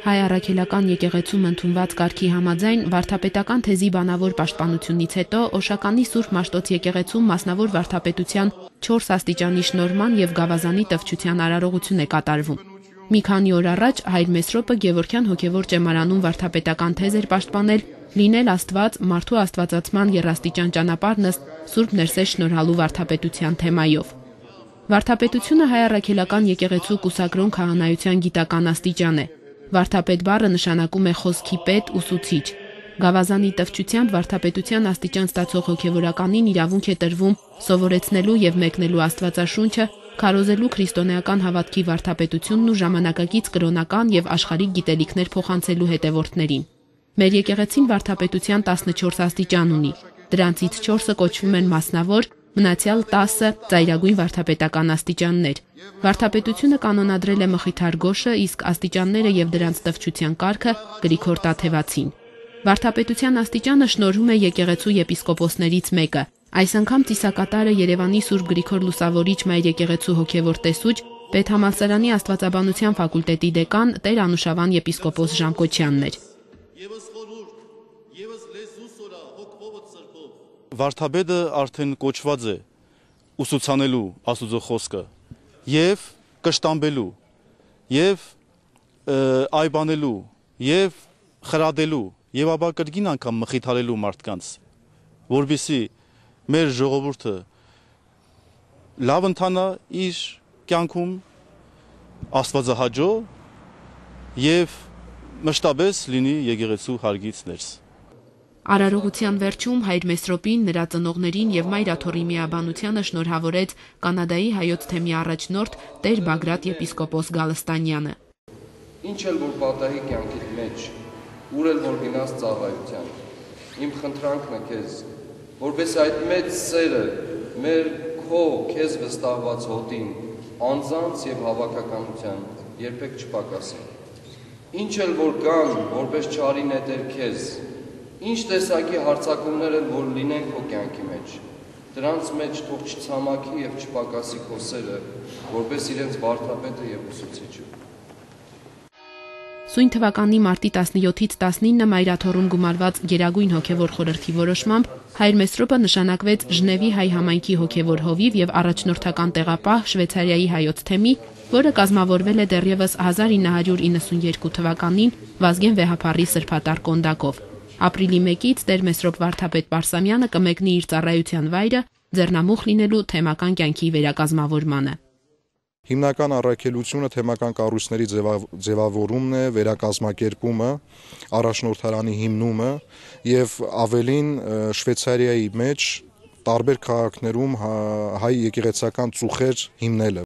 Հայ առաքելական եկեղեցում ընդունված կարգի համաձայն վարդապետական թեզի բանավոր պաշտպանությունից հետո Օշականի Սուրբ Մաշտոց եկեղեցում մասնավոր վարդապետության 4 աստիճանի շնորհման եւ գավազանի տվչության արարողություն է կատարվում։ Մի քանի օր առաջ Հայր Մեսրոպը Գևորգյան հոգևոր ճեմարանում վարդապետական թեզ էր պաշտպանել «Լինել Աստված, մարդու աստվածացման եռաստիճան ճանապարհն ըստ Սուրբ Ներսես շնորհալու վարդապետության» թեմայով։ Վարդապետությունը Հայ առաքելական եկեղեցու կուսակրոն քահանայության գիտական աստիճան է։ Վարդապետ բառը նշանակում է խոսքի պետ, ուսուցիչ։ Գավազանի տվչությամբ վարդապետության աստիճան ստացող հոգևորականին իրավունք է տրվում սովորեցնելու եւ մեկնելու Աստվածաշունչը, քարոզելու քրիստոնեական հավատքի վարդապետությունն ու ժամանակակից կրոնական եւ աշխարհիկ գիտելիքներ փոխանցելու հետևորդներին։ Մեր եկեղեցին վարդապետության 14 աստիճան ունի։ Դրանցից 4-ը կոչվում են մասնավոր, մնացյալ 10-ը ծայրագույն վարդապետական աստիճաններ։ Վարդապետությունը կանոնադրել է Մխիթար Գոշը, իսկ աստիճանները եւ դրանց տվչության կարգը Գրիգոր Տաթևացին։ Վարդապետության աստիճանը շնորհում է եկեղեցու եպիսկոպոսներից մեկը։ Այս անգամ ծիսակատարը Երևանի Սուրբ Գրիգոր Լուսավորիչ Մայր եկեղեցու հոգևոր տեսուչ, Պետհամալսարանի Աստվածաբանության ֆակուլտետի դեկան Տեր Անուշավան եպիսկոպոս Ժանկոչյանն էր։ Վարդապետը արդեն կոչված է ուսուցանելու Աստծո խոսքը եւ կշտամբելու եւ այբանելու եւ խրադելու եւ ապա կրկին անգամ մխիթարելու մարդկանց, որովհետեւ մեր ժողովուրդը լավ ընթանա իր կյանքում աստվածահաճո եւ մշտապես լինի եկեղեցու հարգից ներս։ Արարողության վերջում Հայր Մեսրոպին, նրա ծնողներին եւ Մայր Աթոռի միաբանությանը շնորհավորեց Կանադայի հայոց թեմի առաջնորդ Տեր Բագրատ եպիսկոպոս Գալստանյանը։ Ինչ էլ որ պատահի կյանքիդ մեջ, ուր էլ որ գնաս ծառայության, իմ խնդրանքն է քեզ, որպես այդ մեծ սերը մեր քո քեզ վստահված հոտին, անձանց եւ հավաքականության երբեք չպակասի։ Ինչ էլ որ կան, որպես չարի նետեր քեզ, ինչ տեսակի հարցակումներ են, որ լինեն քո կյանքի մեջ, դրանց մեջ թող չցամաքի եւ չպակասի քո սերը, որպես իրենց վարդապետը եւ ուսուցիչը։ Սույն թվականի մարտի 17-ից 19-ը Մայր Աթոռում գումարված Գերագույն հոգևոր խորհրդի որոշմամբ Հայր Մեսրոպը նշանակվեց Ժնևի հայ համայնքի հոգևոր հովիվ եւ առաջնորդական տեղապահ Շվեյցարիայի հայոց թեմի, որը կազմավորվել է դեռևս 1992 թվականին Վազգեն Վեհափառի սրբատար կոնդակով։ Ապրիլի 1-ից Տեր Մեսրոպ վարդապետ Պարսամյանը կմեկնի իր ծառայության վայրը ձեռնամուխ լինելու թեմական կյանքի վերակազմավորմանը։ Հիմնական առաքելությունը թեմական կառույցների ձևավորումն է, վերակազմակերպումը, առաջնորդարանի հիմնումը եւ ավելին Շվեյցարիայի մեջ տարբեր քաղաքներում հայ եկեղեցական ծուխեր հիմնելը։